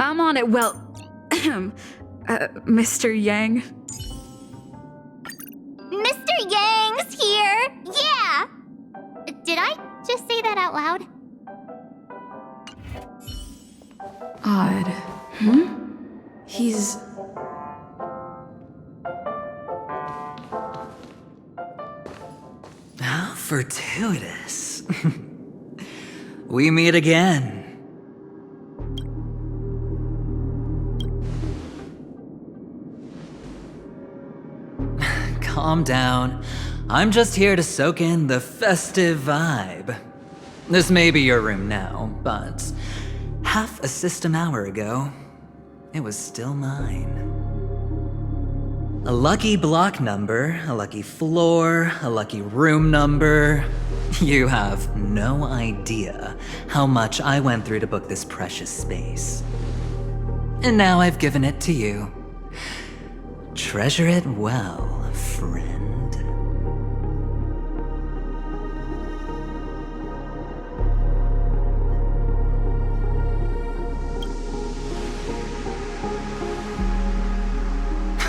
I'm on it. Well, Mr. Yang. Mr. Yang's here! Yeah! Did I just say that out loud? Odd. He's... How fortuitous. We meet again. Calm down. I'm just here to soak in the festive vibe. This may be your room now, but half a system hour ago, it was still mine. A lucky block number, a lucky floor, a lucky room number. You have no idea how much I went through to book this precious space. And now I've given it to you. Treasure it well, friend.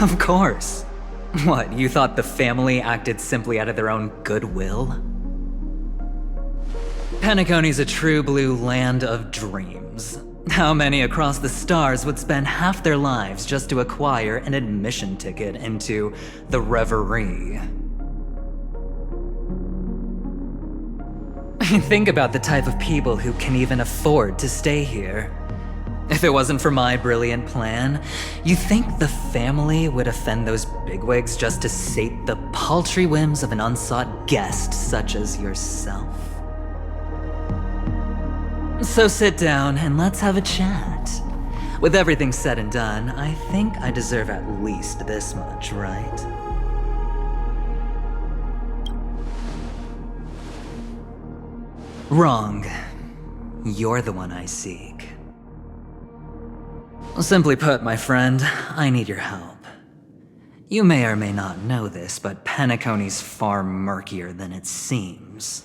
Of course. What, you thought the family acted simply out of their own goodwill? Penacony's a true blue land of dreams. How many across the stars would spend half their lives just to acquire an admission ticket into the Reverie? Think about the type of people who can even afford to stay here. If it wasn't for my brilliant plan, you think the family would offend those bigwigs just to sate the paltry whims of an unsought guest such as yourself? So sit down and let's have a chat. With everything said and done, I think I deserve at least this much, right? Wrong. You're the one I seek. Simply put, my friend, I need your help. You may or may not know this, but Penacony's far murkier than it seems.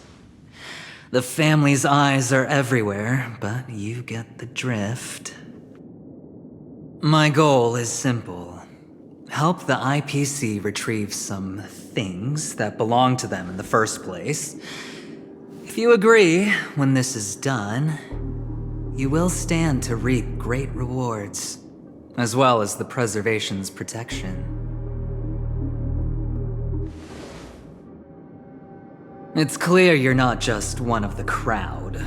The family's eyes are everywhere, but you get the drift. My goal is simple. Help the IPC retrieve some things that belong to them in the first place. If you agree, when this is done, you will stand to reap great rewards, as well as the preservation's protection. It's clear you're not just one of the crowd.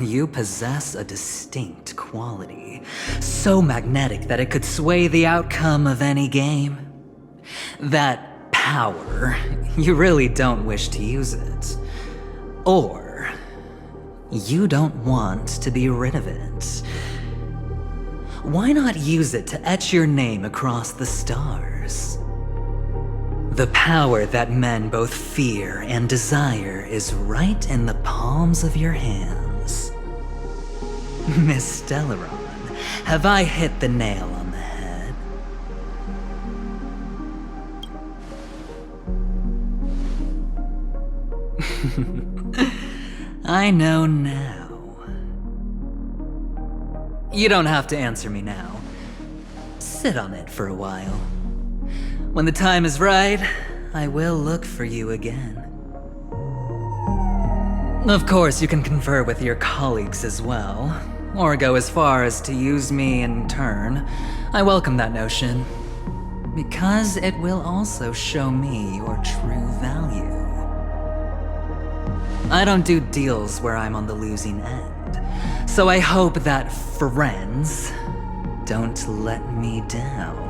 You possess a distinct quality, so magnetic that it could sway the outcome of any game. That power, you really don't wish to use it. Or you don't want to be rid of it. Why not use it to etch your name across the stars? The power that men both fear and desire is right in the palms of your hands. Miss Stellaron, have I hit the nail on the head? I know now. You don't have to answer me now. Sit on it for a while. When the time is right, I will look for you again. Of course, you can confer with your colleagues as well, or go as far as to use me in turn. I welcome that notion, because it will also show me your true value. I don't do deals where I'm on the losing end, so I hope that friends don't let me down.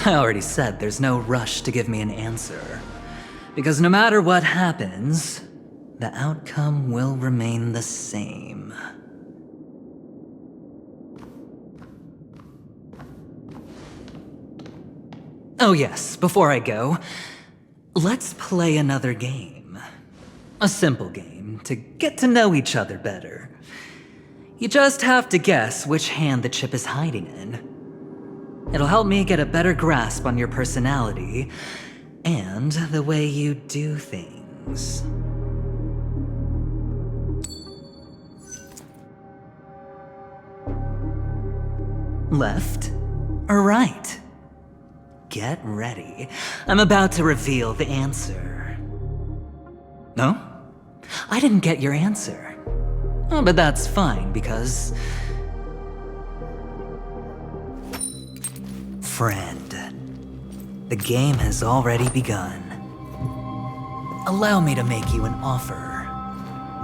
I already said there's no rush to give me an answer, because no matter what happens, the outcome will remain the same. Oh yes, before I go, let's play another game. A simple game to get to know each other better. You just have to guess which hand the chip is hiding in. It'll help me get a better grasp on your personality, and the way you do things. Left or right? Get ready. I'm about to reveal the answer. No? I didn't get your answer. Oh, but that's fine because... Friend, the game has already begun. Allow me to make you an offer.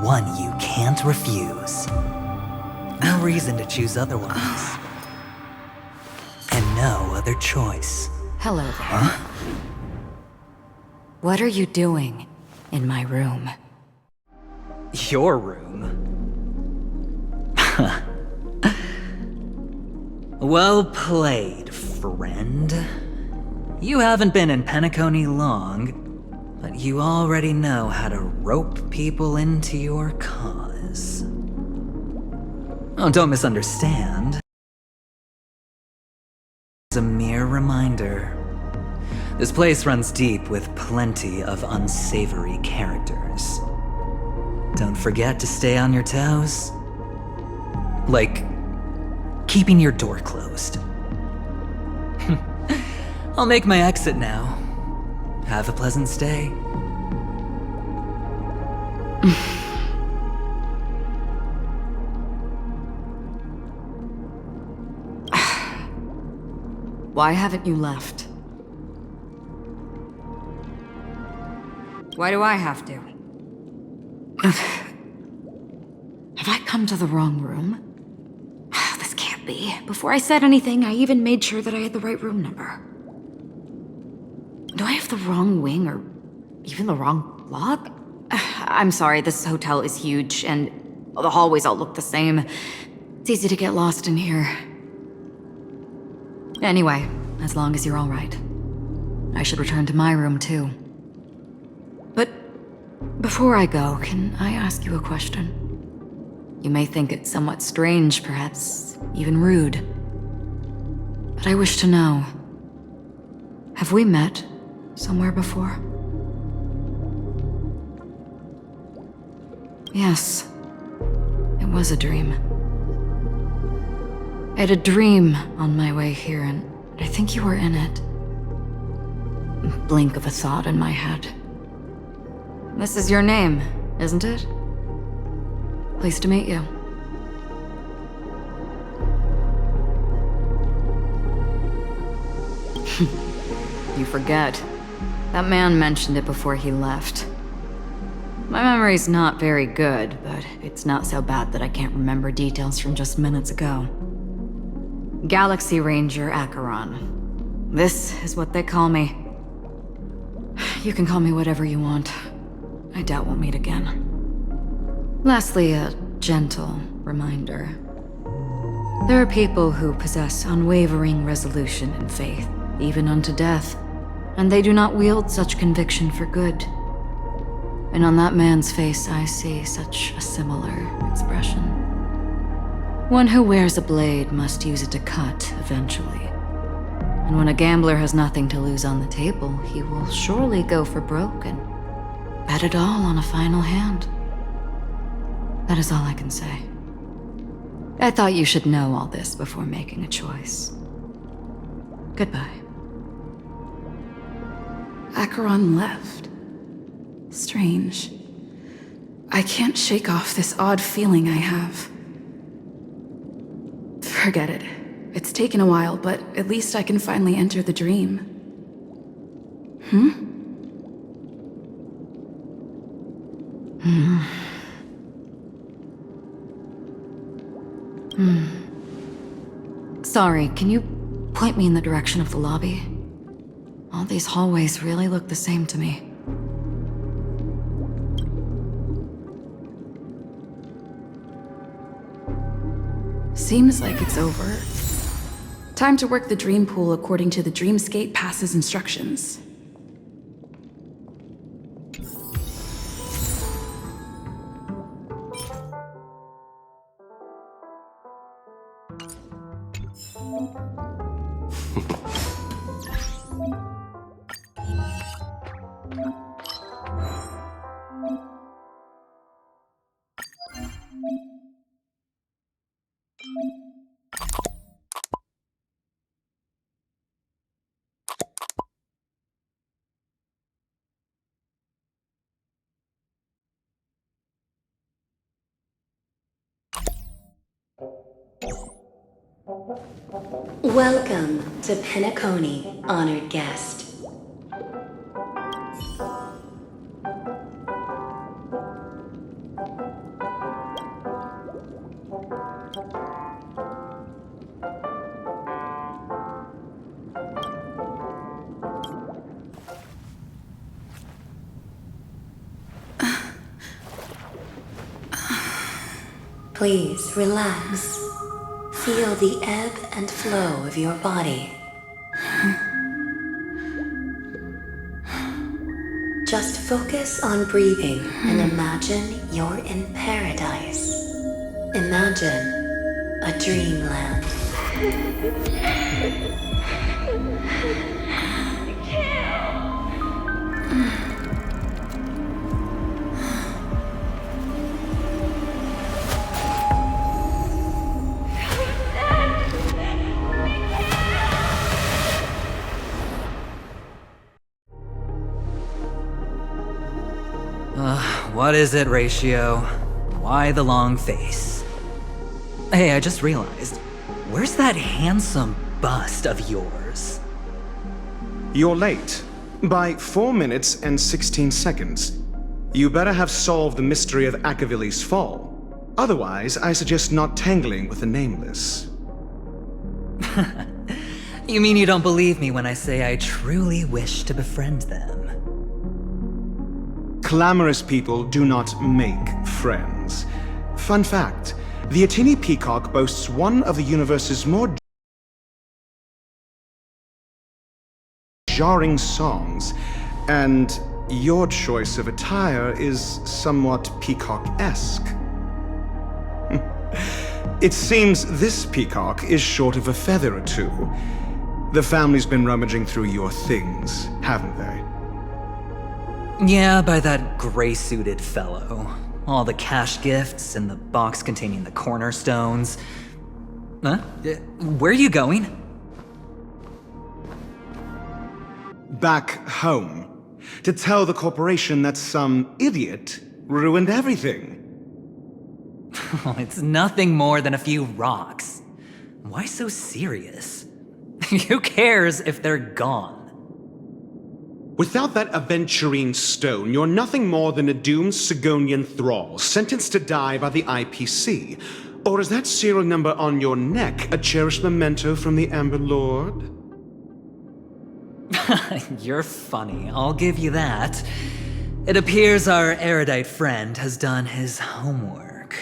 One you can't refuse. No reason to choose otherwise. And no other choice. Hello there. What are you doing in my room? Your room? Well played, friend. You haven't been in Penacony long, but you already know how to rope people into your cause. Oh, don't misunderstand. It's a mere reminder. This place runs deep with plenty of unsavory characters. Don't forget to stay on your toes. Like, keeping your door closed. I'll make my exit now. Have a pleasant stay. Why haven't you left? Why do I have to? Have I come to the wrong room? This can't be. Before I said anything, I even made sure that I had the right room number. Do I have the wrong wing or even the wrong block? I'm sorry, this hotel is huge and the hallways all look the same. It's easy to get lost in here. Anyway, as long as you're all right. I should return to my room too. But before I go, can I ask you a question? You may think it somewhat strange, perhaps even rude. But I wish to know, have we met somewhere before? Yes, it was a dream. I had a dream on my way here, and I think you were in it. Blink of a thought in my head. This is your name, isn't it? Pleased to meet you. You forget. That man mentioned it before he left. My memory's not very good, but it's not so bad that I can't remember details from just minutes ago. Galaxy Ranger Acheron. This is what they call me. You can call me whatever you want. I doubt we'll meet again. Lastly, a gentle reminder. There are people who possess unwavering resolution and faith, even unto death, and they do not wield such conviction for good. And on that man's face I see such a similar expression. One who wears a blade must use it to cut eventually. And when a gambler has nothing to lose on the table, he will surely go for broke and bet it all on a final hand. That is all I can say. I thought you should know all this before making a choice. Goodbye. Acheron left. Strange. I can't shake off this odd feeling I have. Forget it. It's taken a while, but at least I can finally enter the dream. Sorry, can you point me in the direction of the lobby? All these hallways really look the same to me. Seems like it's over. Time to work the dream pool according to the Dreamscape Pass's instructions. Welcome to Penacony, honored guest. Please relax. Feel the ebb and flow of your body. Just focus on breathing and imagine you're in paradise. Imagine a dreamland. What is it, Ratio? Why the long face? Hey, I just realized, where's that handsome bust of yours? You're late. By 4 minutes and 16 seconds. You better have solved the mystery of Akavili's fall. Otherwise, I suggest not tangling with the Nameless. You mean you don't believe me when I say I truly wish to befriend them? Clamorous people do not make friends. Fun fact, the Atini Peacock boasts one of the universe's more jarring songs, and your choice of attire is somewhat peacock-esque. It seems this peacock is short of a feather or two. The family's been rummaging through your things, haven't they? Yeah, by that gray-suited fellow. All the cash gifts and the box containing the cornerstones. Huh? Where are you going? Back home. To tell the corporation that some idiot ruined everything. It's nothing more than a few rocks. Why so serious? Who cares if they're gone? Without that aventurine stone, you're nothing more than a doomed Sigonian thrall, sentenced to die by the IPC. Or is that serial number on your neck a cherished memento from the Amber Lord? You're funny, I'll give you that. It appears our erudite friend has done his homework.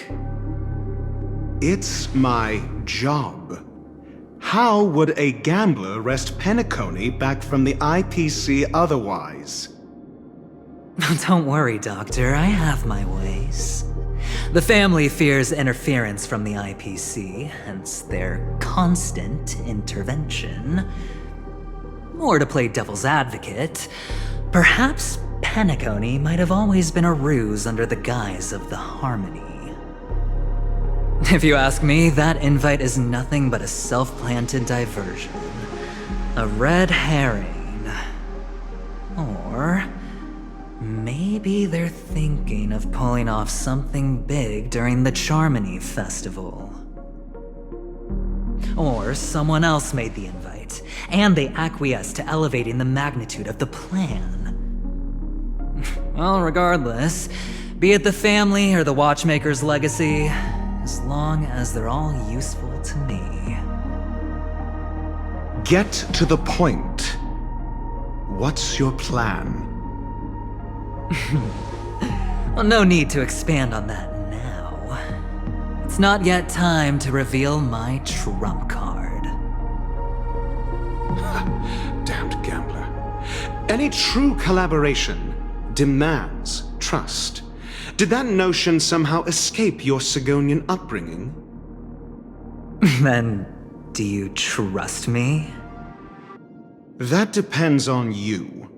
It's my job. How would a gambler wrest Penacony back from the IPC otherwise? Don't worry, Doctor, I have my ways. The family fears interference from the IPC, hence their constant intervention. Or to play devil's advocate, perhaps Penacony might have always been a ruse under the guise of the Harmony. If you ask me, that invite is nothing but a self-planted diversion. A red herring. Or maybe they're thinking of pulling off something big during the Charmony Festival. Or someone else made the invite, and they acquiesced to elevating the magnitude of the plan. Well, regardless, be it the family or the Watchmaker's legacy, as long as they're all useful to me. Get to the point. What's your plan? Well, no need to expand on that now. It's not yet time to reveal my trump card. Damned gambler. Any true collaboration demands trust. Did that notion somehow escape your Sigonian upbringing? Then, do you trust me? That depends on you.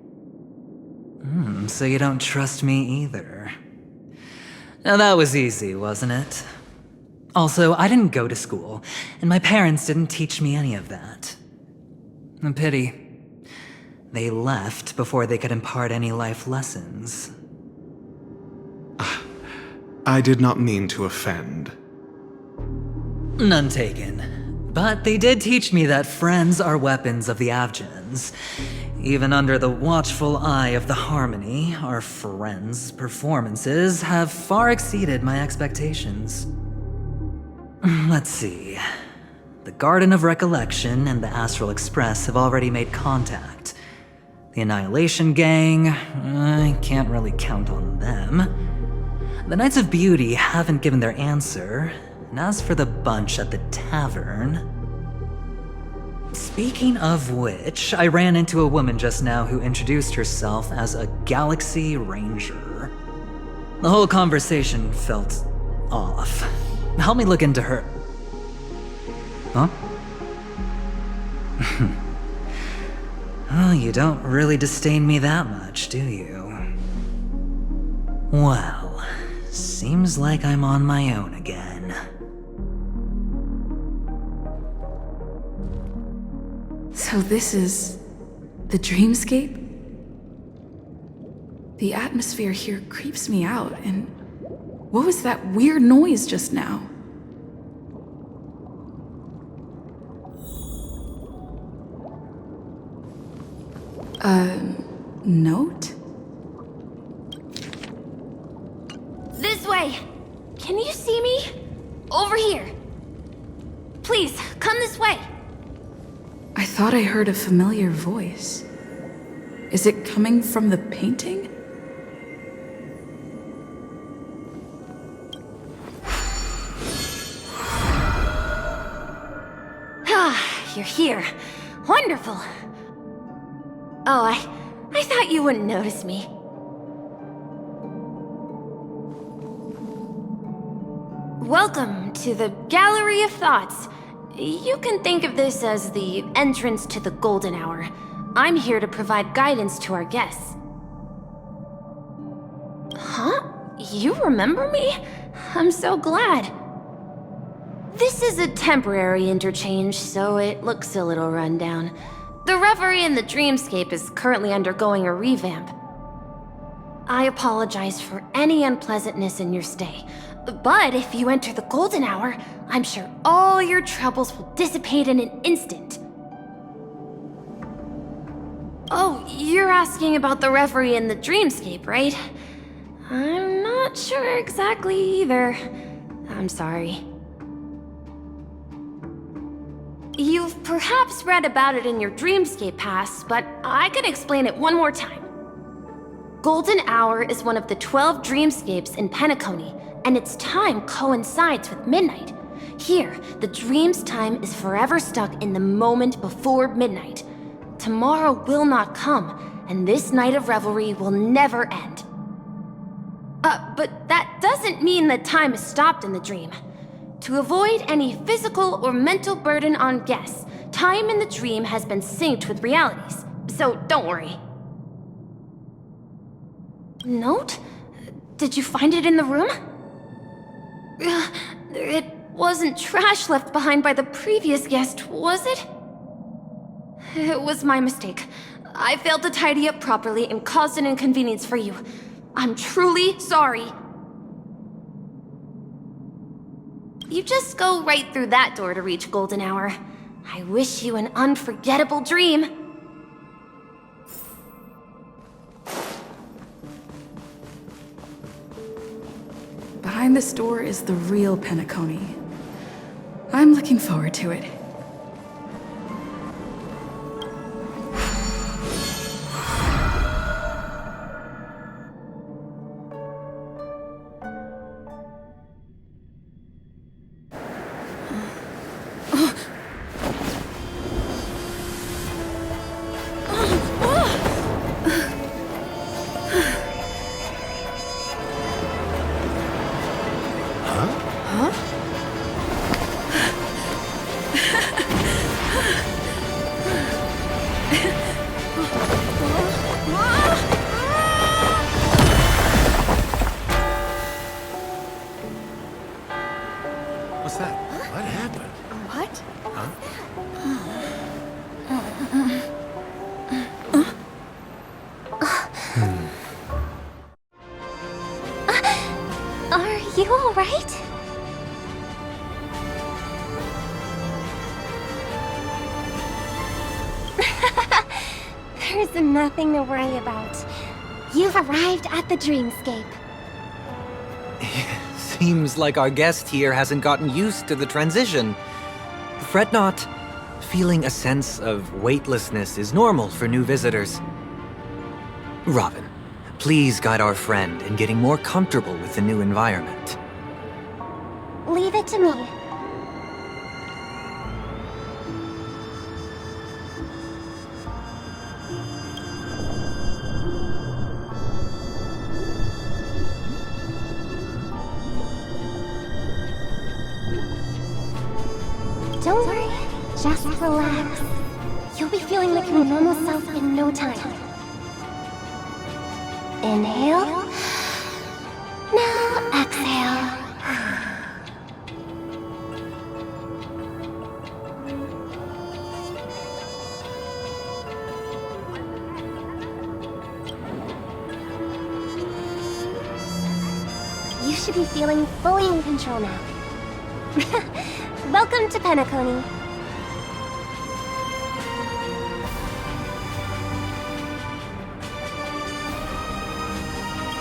So you don't trust me either. Now that was easy, wasn't it? Also, I didn't go to school, and my parents didn't teach me any of that. A pity. They left before they could impart any life lessons. I did not mean to offend. None taken. But they did teach me that friends are weapons of the Avgens. Even under the watchful eye of the Harmony, our friends' performances have far exceeded my expectations. Let's see. The Garden of Recollection and the Astral Express have already made contact. The Annihilation Gang, I can't really count on them. The Knights of Beauty haven't given their answer, and as for the bunch at the tavern... Speaking of which, I ran into a woman just now who introduced herself as a Galaxy Ranger. The whole conversation felt off. Help me look into her... Huh? Oh, you don't really disdain me that much, do you? Well, seems like I'm on my own again. So this is the dreamscape? The atmosphere here creeps me out, and what was that weird noise just now? Note? This way! Can you see me? Over here. Please, come this way. I thought I heard a familiar voice. Is it coming from the painting? Ah, you're here. Wonderful. Oh, I thought you wouldn't notice me. Welcome to the Gallery of Thoughts. You can think of this as the entrance to the Golden Hour. I'm here to provide guidance to our guests. Huh? You remember me? I'm so glad. This is a temporary interchange, so it looks a little rundown. The Reverie in the Dreamscape is currently undergoing a revamp. I apologize for any unpleasantness in your stay, but if you enter the Golden Hour, I'm sure all your troubles will dissipate in an instant. Oh, you're asking about the Reverie in the Dreamscape, right? I'm not sure exactly either. I'm sorry. You've perhaps read about it in your Dreamscape Pass, but I can explain it one more time. Golden Hour is one of the 12 dreamscapes in Penacony, and its time coincides with midnight. Here, the dream's time is forever stuck in the moment before midnight. Tomorrow will not come, and this night of revelry will never end. But that doesn't mean that time is stopped in the dream. To avoid any physical or mental burden on guests, time in the dream has been synced with realities, so don't worry. Note? Did you find it in the room? It wasn't trash left behind by the previous guest, was it? It was my mistake. I failed to tidy up properly and caused an inconvenience for you. I'm truly sorry. You just go right through that door to reach Golden Hour. I wish you an unforgettable dream. Behind this door is the real Penacony. I'm looking forward to it. What happened? What? Are you alright? There's nothing to worry about. You've arrived at the dreamscape. Seems like our guest here hasn't gotten used to the transition. Fret not. Feeling a sense of weightlessness is normal for new visitors. Robin, please guide our friend in getting more comfortable with the new environment. Leave it to me. Don't worry, just relax. You'll be feeling like your normal self in no time. Inhale. Now exhale. You should be feeling fully in control now. Welcome to Penacony.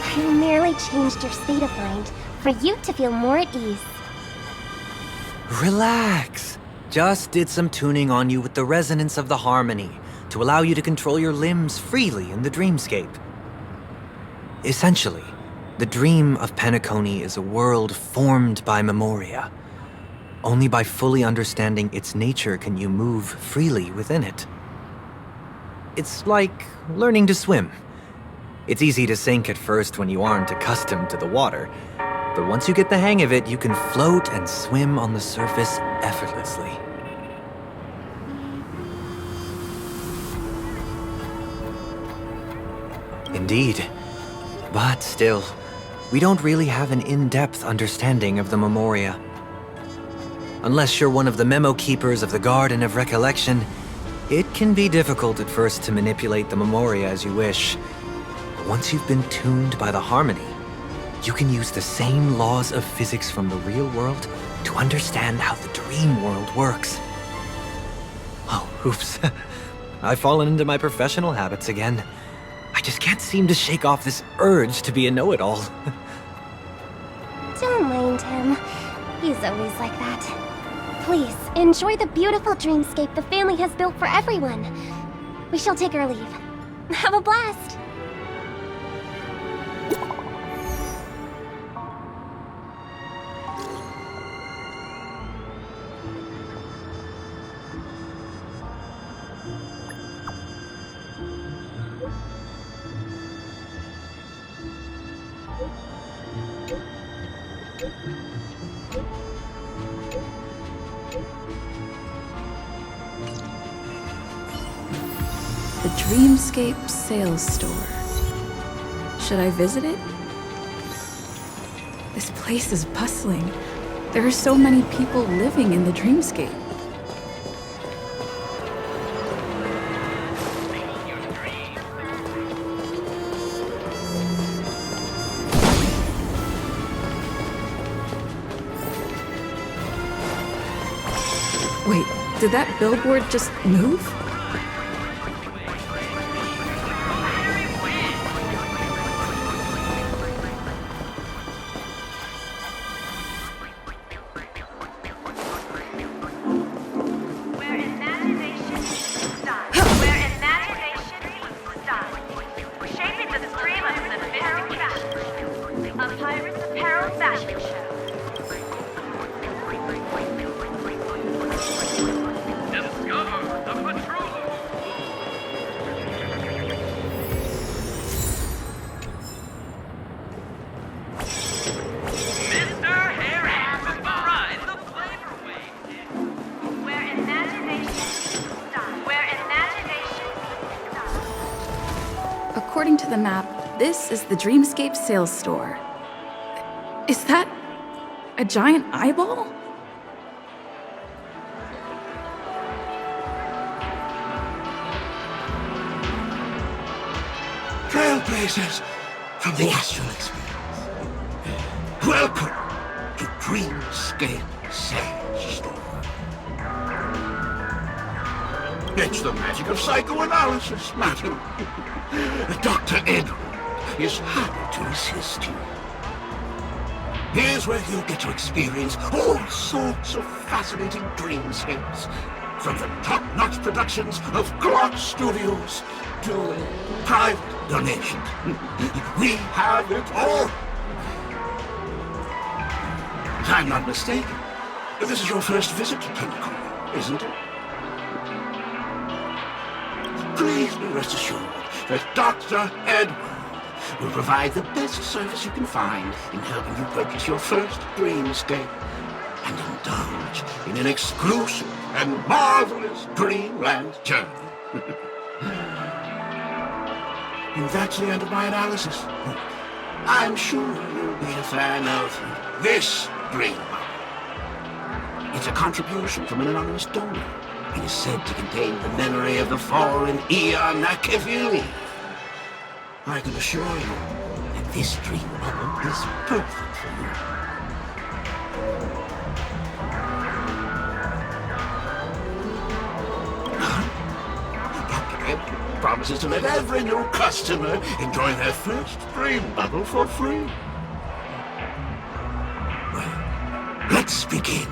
I merely changed your state of mind for you to feel more at ease. Relax. Just did some tuning on you with the resonance of the harmony to allow you to control your limbs freely in the dreamscape. Essentially, the dream of Penacony is a world formed by memoria. Only by fully understanding its nature can you move freely within it. It's like learning to swim. It's easy to sink at first when you aren't accustomed to the water, but once you get the hang of it, you can float and swim on the surface effortlessly. Indeed. But still, we don't really have an in-depth understanding of the memoria. Unless you're one of the memo keepers of the Garden of Recollection, it can be difficult at first to manipulate the memoria as you wish. But once you've been tuned by the harmony, you can use the same laws of physics from the real world to understand how the dream world works. Oh, oops. I've fallen into my professional habits again. I just can't seem to shake off this urge to be a know-it-all. Don't mind him. He's always like that. Please, enjoy the beautiful dreamscape the family has built for everyone. We shall take our leave. Have a blast! The Dreamscape Sales Store. Should I visit it? This place is bustling. There are so many people living in the Dreamscape. Wait, did that billboard just move? According to the map, this is the Dreamscape Sales Store. Is that a giant eyeball? trailblazers from the astral experience. Welcome to Dreamscape Sage Store. It's the magic of psychoanalysis, madam. Dr. Edward is happy to assist you. Here's where you'll get to experience all sorts of fascinating dreamscapes. From the top-notch productions of Glock Studios to private donations. We have it all. If I'm not mistaken, this is your first visit to Penacony, isn't it? Please be rest assured that Dr. Edward will provide the best service you can find in helping you purchase your first dreamscape and indulge in an exclusive and marvelous dreamland journey. And that's the end of my analysis. I'm sure you'll be a fan of this dream bubble. It's a contribution from an anonymous donor and is said to contain the memory of the fallen Eon Nakavili. I can assure you that this dream bubble is perfect for you. Dr. Ed promises to let every new customer enjoy their first dream bubble for free. Well, let's begin.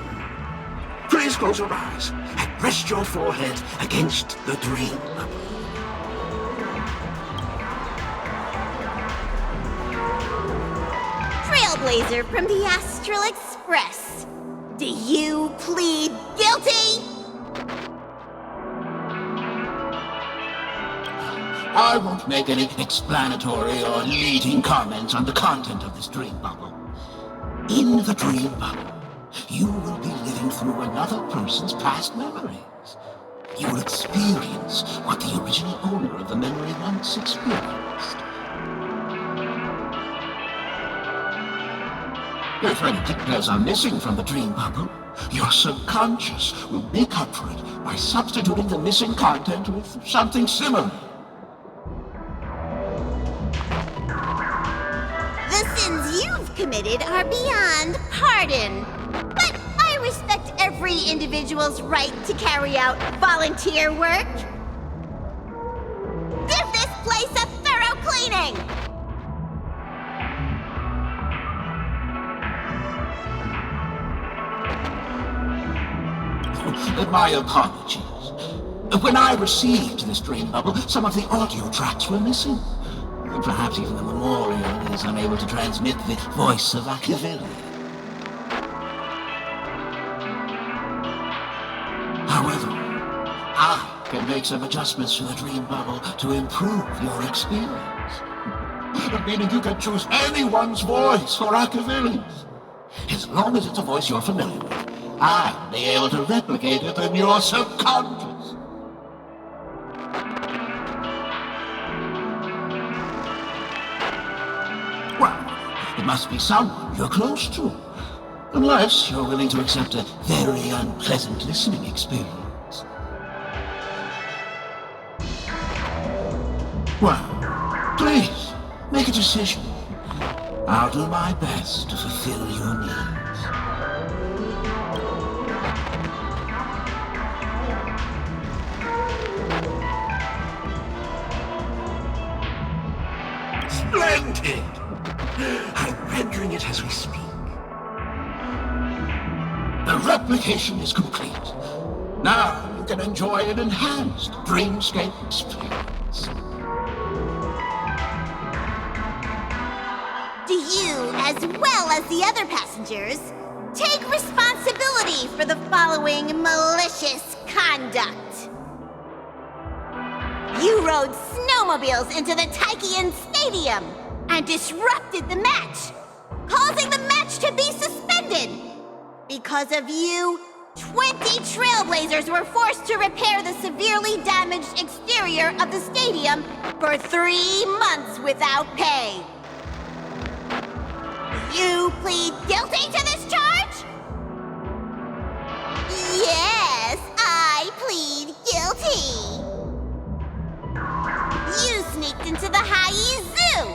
Please close your eyes and rest your forehead against the dream bubble. Trailblazer from the Astral Express. Do you plead guilty? I won't make any explanatory or leading comments on the content of this dream bubble. In the dream bubble, you will be living through another person's past memories. You will experience what the original owner of the memory once experienced. If any details are missing from the dream bubble, your subconscious will make up for it by substituting the missing content with something similar. The sins you've committed are beyond pardon. But I respect every individual's right to carry out volunteer work. Give this place a thorough cleaning! My apologies. When I received this dream bubble, some of the audio tracks were missing. Perhaps even the memorial is unable to transmit the voice of Akavili. However, I can make some adjustments to the dream bubble to improve your experience. Meaning you can choose anyone's voice for Akavili's. As long as it's a voice you're familiar with, I'll be able to replicate it in your subconscious. Well, it must be someone you're close to. Unless you're willing to accept a very unpleasant listening experience. Well, please, make a decision. I'll do my best to fulfill your needs. Splendid! I'm rendering it as we speak. The replication is complete. Now you can enjoy an enhanced dreamscape experience. Do you, as well as the other passengers, take responsibility for the following malicious conduct? You rode snowmobiles into the Taikian Stadium and disrupted the match, causing the match to be suspended. Because of you, 20 trailblazers were forced to repair the severely damaged exterior of the stadium for 3 months without pay. You plead guilty to this charge? Yes, I plead guilty. You sneaked into the Hayi Zoo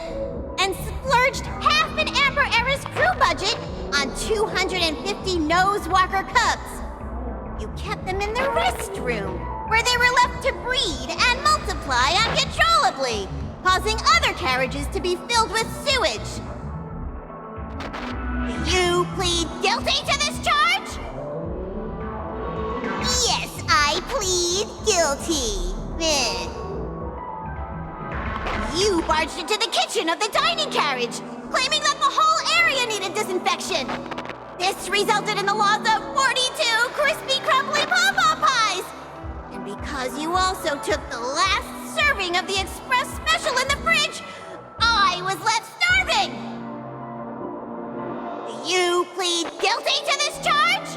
budget on 250 Nosewalker cubs. You kept them in the restroom, where they were left to breed and multiply uncontrollably, causing other carriages to be filled with sewage. Do you plead guilty to this charge? Yes, I plead guilty. You barged into the kitchen of the dining carriage, claiming that the whole area needed disinfection. This resulted in the loss of 42 crispy, crumbly pom-pom pies. And because you also took the last serving of the express special in the fridge, I was left starving. Do you plead guilty to this charge?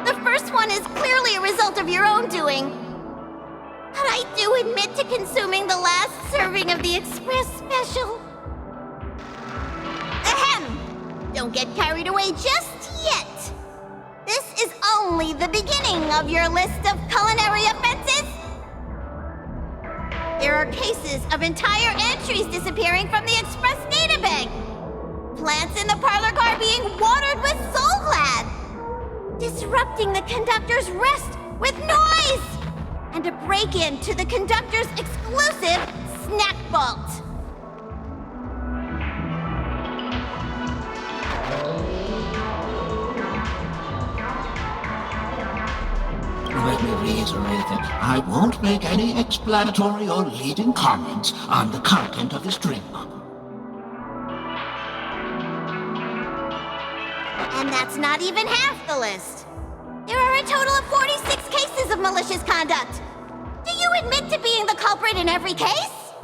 The first one is clearly a result of your own doing. But I do admit to consuming the last serving of the express special. Ahem! Don't get carried away just yet. This is only the beginning of your list of culinary offenses. There are cases of entire entries disappearing from the express databank. Plants in the parlor car being watered with Soulglad. Disrupting the conductor's rest with noise. And a break-in to the conductor's exclusive snack vault. Let me reiterate that I won't make any explanatory or leading comments on the content of this dream novel. And that's not even half the list. There are a total of 46 cases of malicious conduct. Do you admit to being the culprit in every case?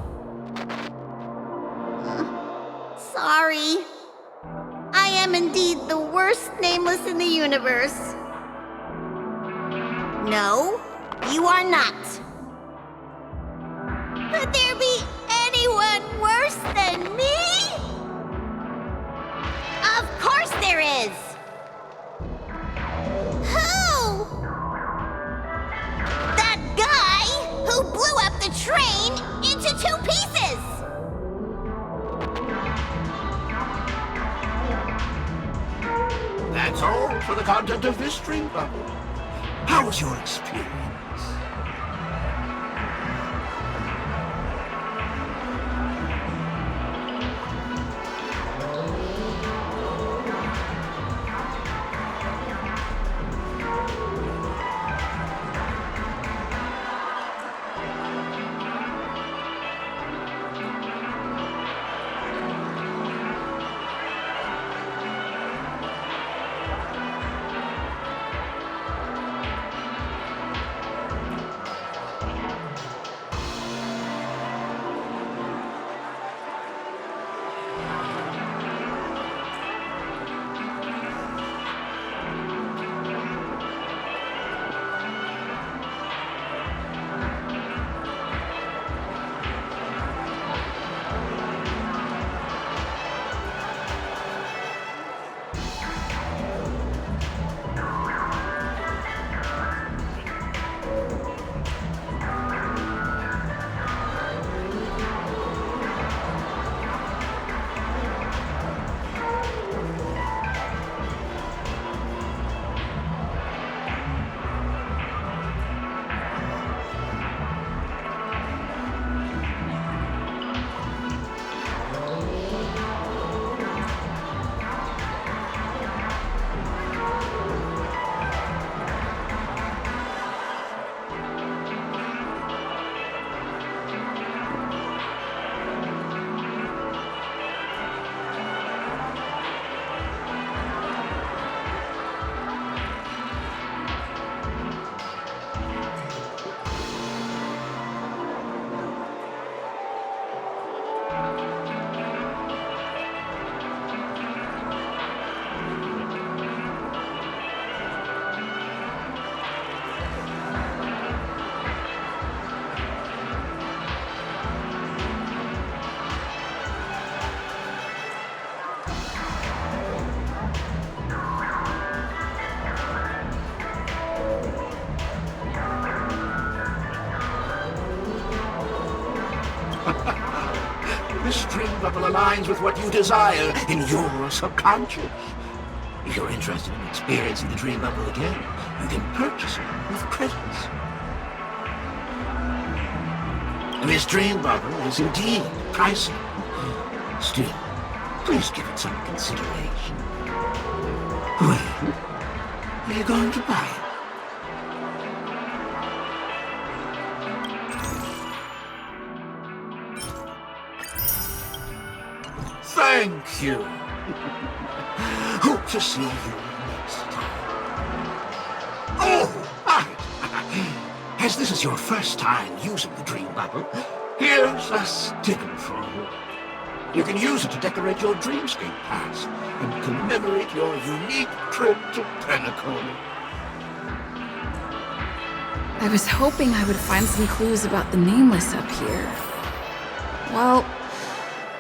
Sorry. I am indeed the worst nameless in the universe. No, you are not. Could there be anyone worse than me? Of course there is! Who? That guy who blew up the train into 2 pieces! That's all for the content of this dream bubble. How was your experience? dream bubble aligns with what you desire in your subconscious. If you're interested in experiencing the dream bubble again, you can purchase it with credits. This dream bubble is indeed pricey. Still, please give it some consideration. When are you going to buy it? Thank you. Hope to see you next time. Oh, as this is your first time using the dream bubble, here's a sticker for you. You can use it to decorate your dreamscape pass and commemorate your unique trip to Penacony. I was hoping I would find some clues about the Nameless up here. Well,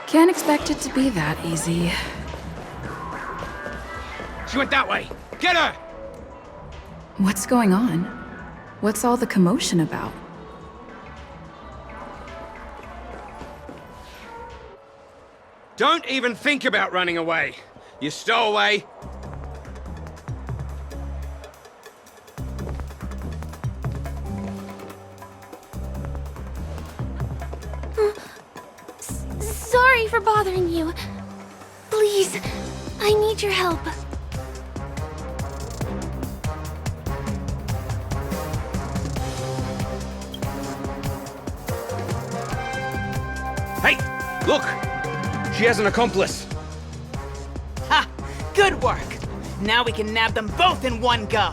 can't expect it to be that easy. She went that way! Get her! What's going on? What's all the commotion about? Don't even think about running away. You stowaway. Sorry for bothering you. Please, I need your help. Hey, look! She has an accomplice. Ha! Good work! Now we can nab them both in one go!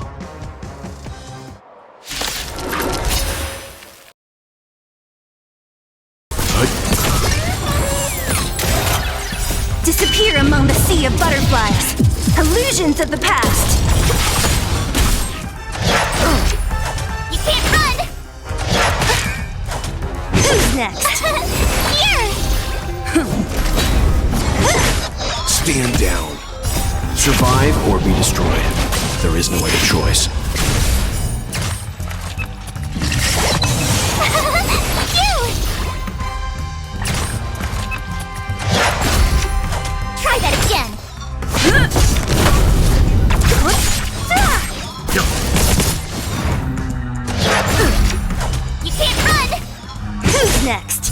Disappear among the sea of butterflies. Illusions of the past. You can't run! Who's next? Here! Stand down. Survive or be destroyed. There is no other choice. Try that again. You can't run! Who's next?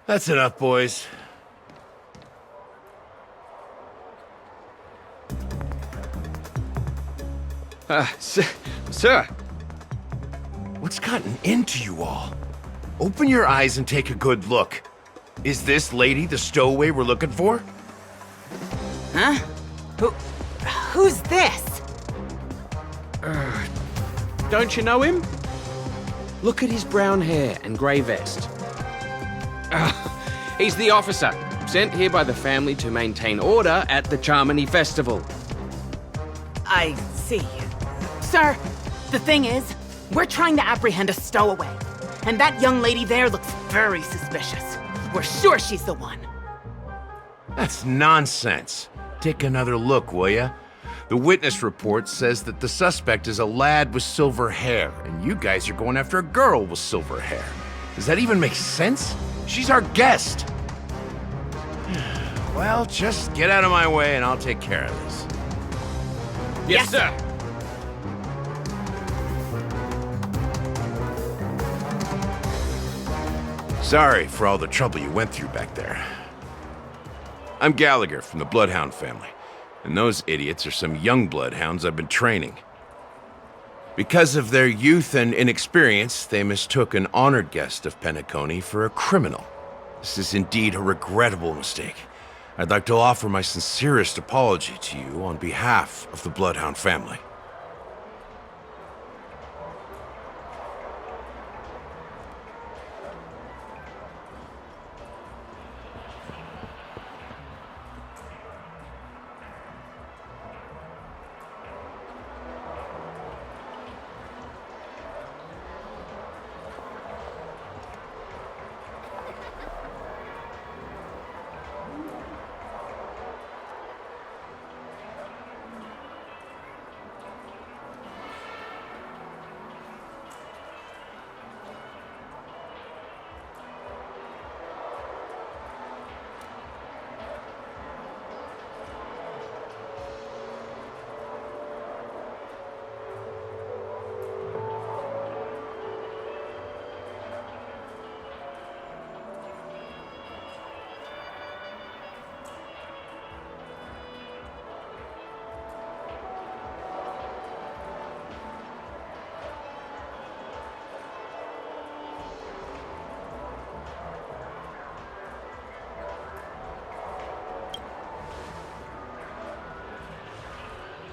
That's enough, boys. Sir. What's gotten into you all? Open your eyes and take a good look. Is this lady the stowaway we're looking for? Huh? Who's this? Don't you know him? Look at his brown hair and grey vest. He's the officer, sent here by the family to maintain order at the Charmony Festival. I see. Sir, the thing is, we're trying to apprehend a stowaway. And that young lady there looks very suspicious. We're sure she's the one. That's nonsense. Take another look, will ya? The witness report says that the suspect is a lad with silver hair, and you guys are going after a girl with silver hair. Does that even make sense? She's our guest. Well, just get out of my way and I'll take care of this. Yes, sir. Sorry for all the trouble you went through back there. I'm Gallagher from the Bloodhound family, and those idiots are some young bloodhounds I've been training. Because of their youth and inexperience, they mistook an honored guest of Penacony for a criminal. This is indeed a regrettable mistake. I'd like to offer my sincerest apology to you on behalf of the Bloodhound family.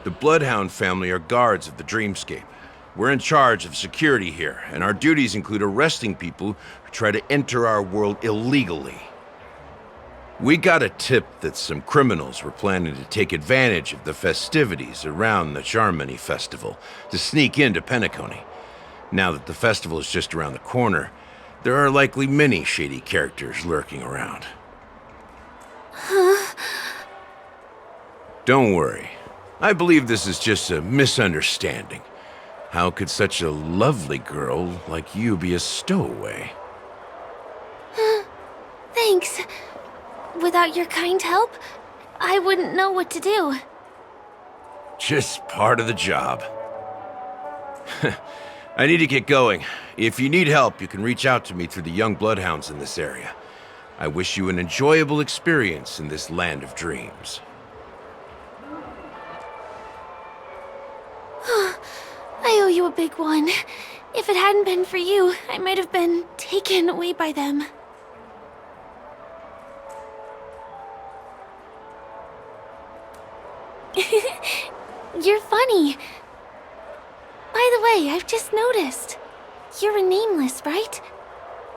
The Bloodhound family are guards of the Dreamscape. We're in charge of security here, and our duties include arresting people who try to enter our world illegally. We got a tip that some criminals were planning to take advantage of the festivities around the Charmony Festival to sneak into Penacony. Now that the festival is just around the corner, there are likely many shady characters lurking around. Don't worry. I believe this is just a misunderstanding. How could such a lovely girl like you be a stowaway? Thanks. Without your kind help, I wouldn't know what to do. Just part of the job. I need to get going. If you need help, you can reach out to me through the young bloodhounds in this area. I wish you an enjoyable experience in this land of dreams. I owe you a big one. If it hadn't been for you, I might have been taken away by them. You're funny. By the way, I've just noticed. You're a nameless, right?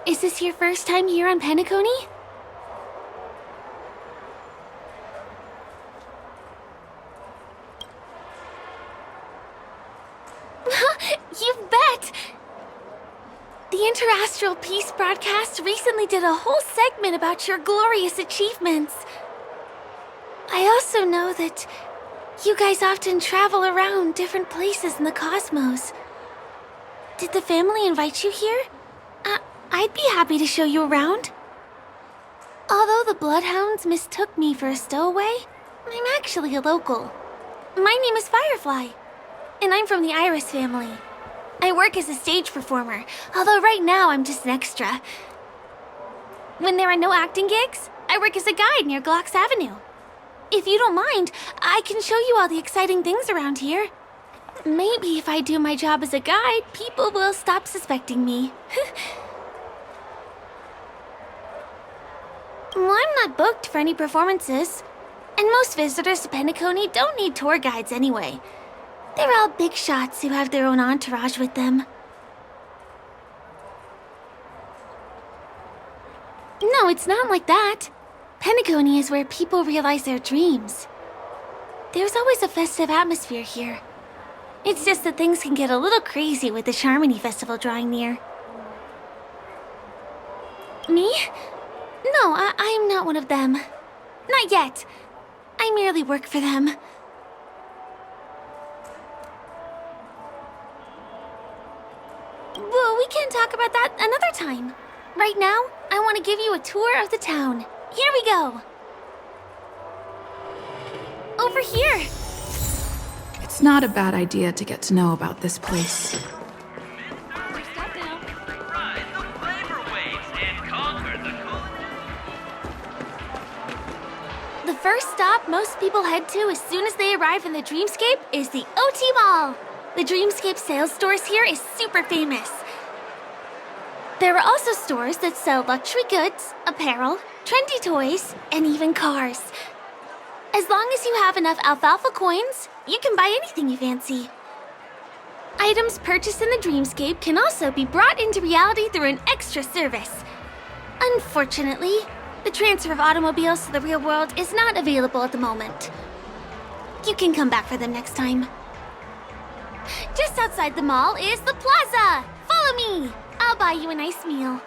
Is this your first time here on Penacony? You bet! The Interastral Peace broadcast recently did a whole segment about your glorious achievements. I also know that you guys often travel around different places in the cosmos. Did the family invite you here? I'd be happy to show you around. Although the Bloodhounds mistook me for a stowaway, I'm actually a local. My name is Firefly, and I'm from the Iris family. I work as a stage performer, although right now I'm just an extra. When there are no acting gigs, I work as a guide near Glocks Avenue. If you don't mind, I can show you all the exciting things around here. Maybe if I do my job as a guide, people will stop suspecting me. Well, I'm not booked for any performances. And most visitors to Penacony don't need tour guides anyway. They're all big shots who have their own entourage with them. No, it's not like that. Penacony is where people realize their dreams. There's always a festive atmosphere here. It's just that things can get a little crazy with the Charmony Festival drawing near. Me? No, I'm not one of them. Not yet. I merely work for them. Well, we can talk about that another time. Right now, I want to give you a tour of the town. Here we go. Over here. It's not a bad idea to get to know about this place. The first stop most people head to as soon as they arrive in the Dreamscape is the OT Mall. The Dreamscape sales stores here is super famous. There are also stores that sell luxury goods, apparel, trendy toys, and even cars. As long as you have enough alfalfa coins, you can buy anything you fancy. Items purchased in the Dreamscape can also be brought into reality through an extra service. Unfortunately, the transfer of automobiles to the real world is not available at the moment. You can come back for them next time. Just outside the mall is the plaza! Follow me! I'll buy you a nice meal.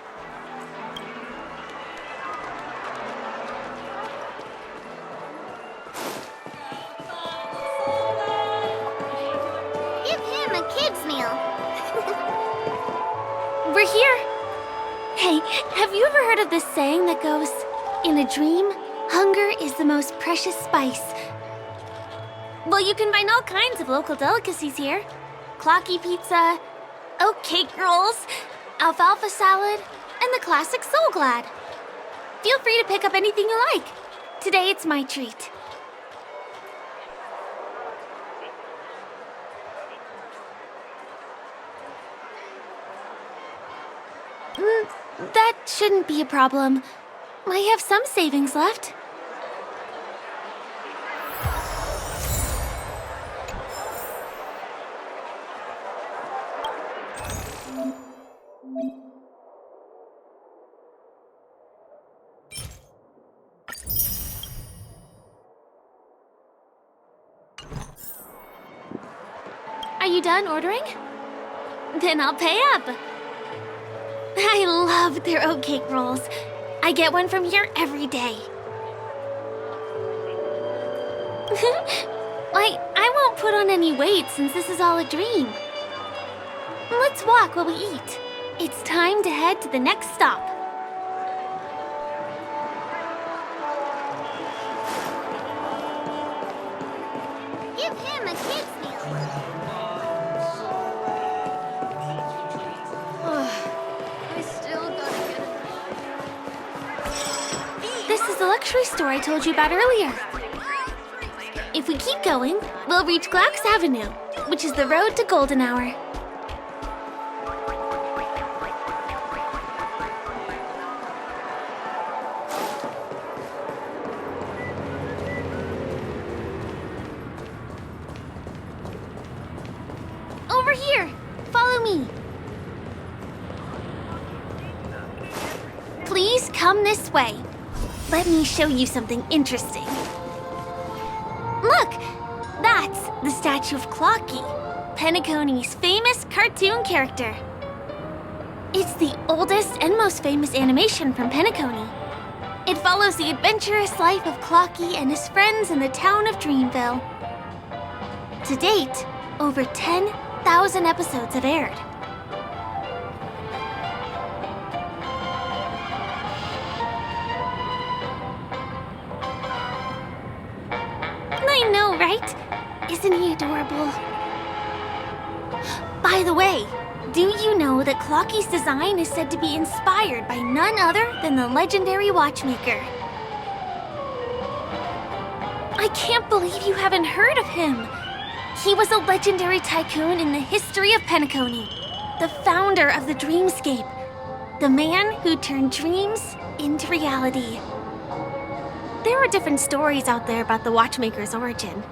Give him a kid's meal. We're here. Hey, have you ever heard of this saying that goes, in a dream, hunger is the most precious spice? Well, you can find all kinds of local delicacies here. Clocky pizza, oat cake rolls, alfalfa salad, and the classic Soul Glad. Feel free to pick up anything you like. Today it's my treat. That shouldn't be a problem. I have some savings left. Are you done ordering? Then I'll pay up. I love their oatcake rolls. I get one from here every day. I won't put on any weight since this is all a dream. Let's walk while we eat. It's time to head to the next stop. Give him a kid's meal. I still gotta get This is the luxury store I told you about earlier. If we keep going, we'll reach Glax Avenue, which is the road to Golden Hour. Over here! Follow me! Please come this way. Let me show you something interesting. Look! That's the statue of Clocky, Penacony's famous cartoon character. It's the oldest and most famous animation from Penacony. It follows the adventurous life of Clocky and his friends in the town of Dreamville. To date, over 10,000 episodes have aired. I know, right? Isn't he adorable? By the way, do you know that Clocky's design is said to be inspired by none other than the legendary watchmaker? I can't believe you haven't heard of him. He was a legendary tycoon in the history of Penacony, the founder of the Dreamscape, the man who turned dreams into reality. There are different stories out there about the watchmaker's origin.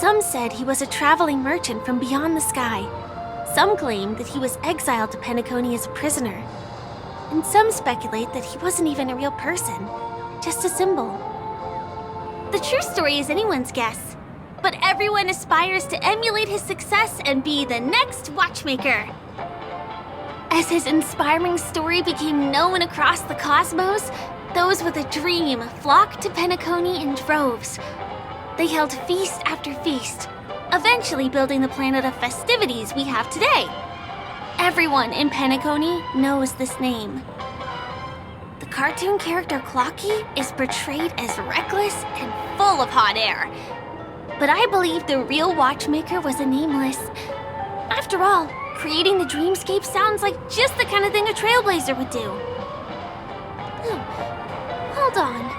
Some said he was a traveling merchant from beyond the sky. Some claimed that he was exiled to Penacony as a prisoner. And some speculate that he wasn't even a real person, just a symbol. The true story is anyone's guess, but everyone aspires to emulate his success and be the next watchmaker. As his inspiring story became known across the cosmos, those with a dream flocked to Penacony in droves. They held feast after feast, eventually building the planet of festivities we have today. Everyone in Penacony knows this name. The cartoon character Clocky is portrayed as reckless and full of hot air. But I believe the real watchmaker was a nameless. After all, creating the dreamscape sounds like just the kind of thing a trailblazer would do. Hold on.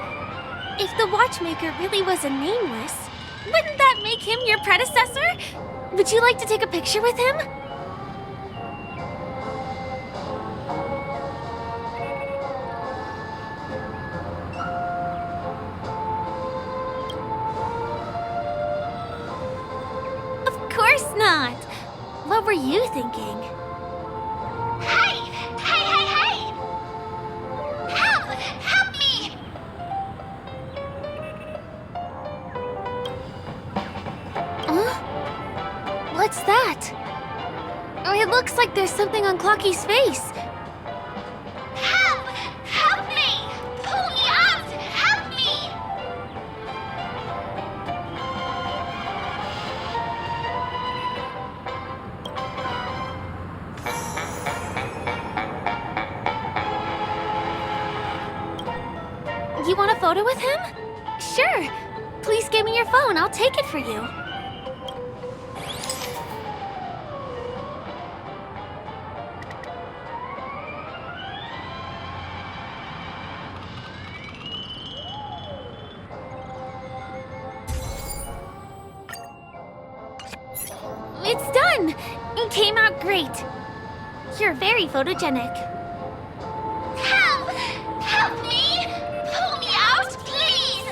If the watchmaker really was a nameless, wouldn't that make him your predecessor? Would you like to take a picture with him? Of course not. What were you thinking? Hey! Hey, hey, hey! Help! Help me! Huh? What's that? It looks like there's something on Clocky's face. Help! Help me! Pull me out! Help me! You want a photo with him? Sure. Please give me your phone. I'll take it for you. It's done! It came out great. You're very photogenic. Help! Help me! Pull me out, please!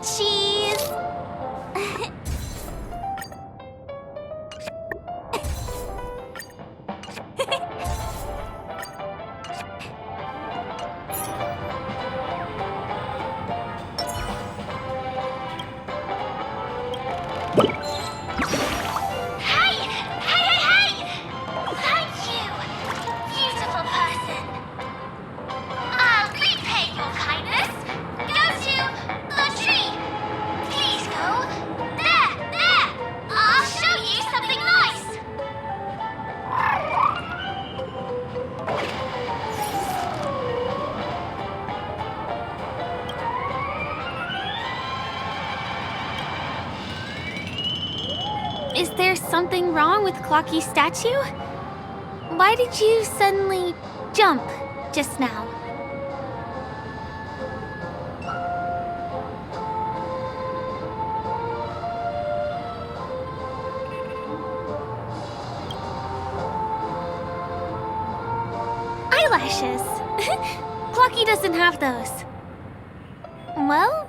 cheese. Hey! Thank you, beautiful person. I'll repay your kindness. Go to the tree. Please go. There! I'll show you something nice. Is there something wrong with Clocky's statue? Why did you suddenly jump just now? Eyelashes. Clocky doesn't have those. Well,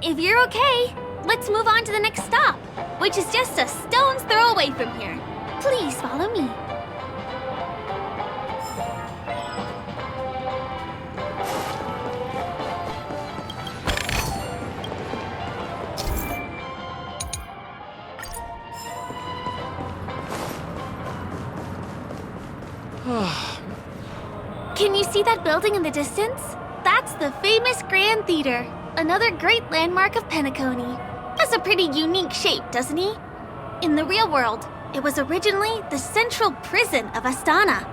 if you're okay, let's move on to the next stop, which is just a stone's throw away from here. Please follow me. Can you see that building in the distance? That's the famous Grand Theater, another great landmark of Penacony. Has a pretty unique shape, doesn't he? In the real world, it was originally the central prison of Astana.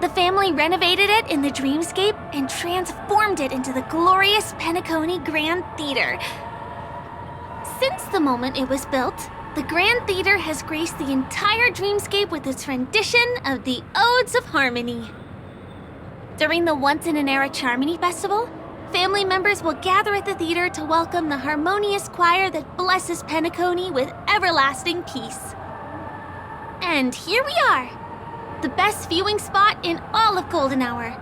The family renovated it in the dreamscape and transformed it into the glorious Penacony Grand Theater. Since the moment it was built, the Grand Theater has graced the entire dreamscape with its rendition of the Odes of Harmony. During the Once-in-an-Era Charmony Festival, family members will gather at the theater to welcome the harmonious choir that blesses Penacony with everlasting peace. And here we are, the best viewing spot in all of Golden Hour.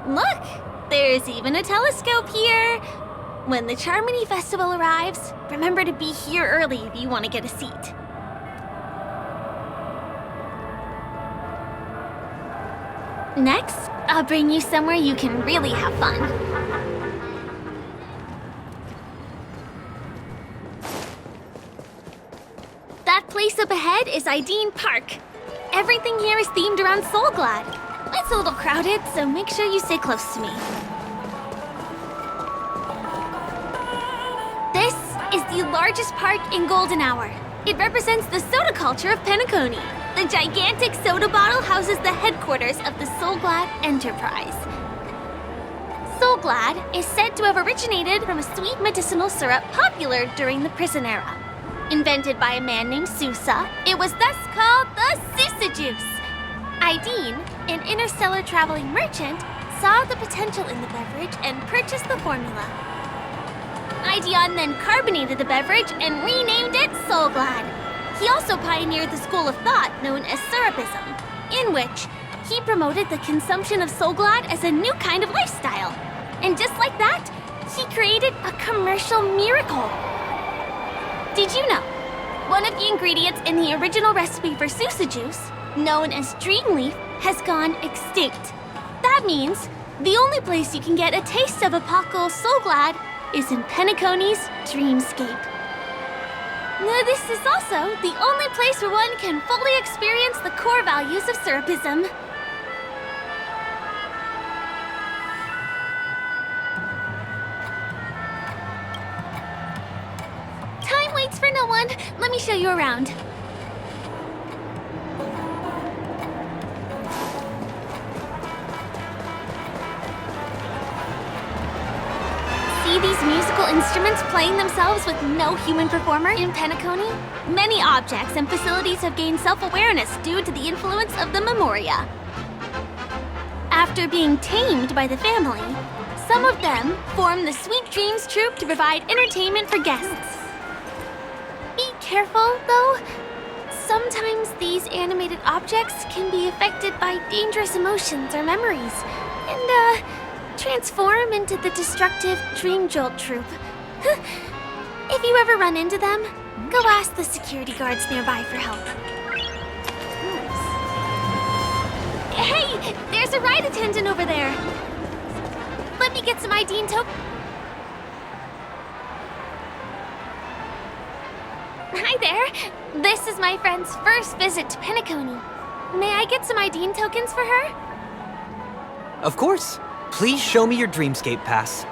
Look, there's even a telescope here. When the Charmony Festival arrives, remember to be here early if you want to get a seat. Next, I'll bring you somewhere you can really have fun. That place up ahead is Ideen Park. Everything here is themed around Soulglad. It's a little crowded, so make sure you stay close to me. This is the largest park in Golden Hour. It represents the soda culture of Penacony. The gigantic soda bottle houses the headquarters of the Soulglad Enterprise. Soulglad is said to have originated from a sweet medicinal syrup popular during the prison era. Invented by a man named Sousa, it was thus called the Sousa Juice. Ideen, an interstellar traveling merchant, saw the potential in the beverage and purchased the formula. Ideon then carbonated the beverage and renamed it Soulglad. He also pioneered the school of thought known as Syrupism, in which he promoted the consumption of Soulglad as a new kind of lifestyle. And just like that, he created a commercial miracle. Did you know? One of the ingredients in the original recipe for Sousa Juice, known as Dreamleaf, has gone extinct. That means the only place you can get a taste of Apocal Soulglad is in Penacony's Dreamscape. This is also the only place where one can fully experience the core values of Syrupism. Time waits for no one. Let me show you around. See these musical instruments playing themselves with no human performer in Penacony? Many objects and facilities have gained self-awareness due to the influence of the Memoria. After being tamed by the family, some of them form the Sweet Dreams Troupe to provide entertainment for guests. Be careful, though. Sometimes these animated objects can be affected by dangerous emotions or memories, and transform into the destructive Dream Jolt Troupe. If you ever run into them, go ask the security guards nearby for help. Hey, there's a ride attendant over there. Let me get some ID and token. Hi there. This is my friend's first visit to Penacony. May I get some ID and tokens for her? Of course. Please show me your Dreamscape pass.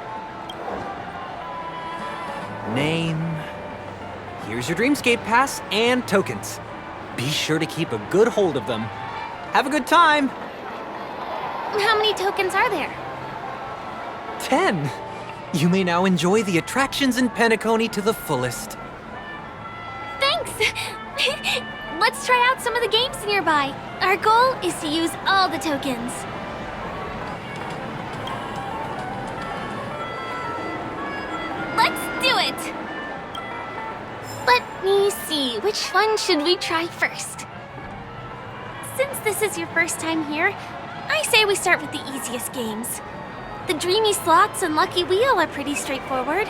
Name. Here's your Dreamscape pass and tokens. Be sure to keep a good hold of them. Have a good time! How many tokens are there? 10! You may now enjoy the attractions in Penacony to the fullest. Thanks! Let's try out some of the games nearby. Our goal is to use all the tokens. Let's do it! Let me see, which one should we try first? Since this is your first time here, I say we start with the easiest games. The Dreamy Slots and Lucky Wheel are pretty straightforward.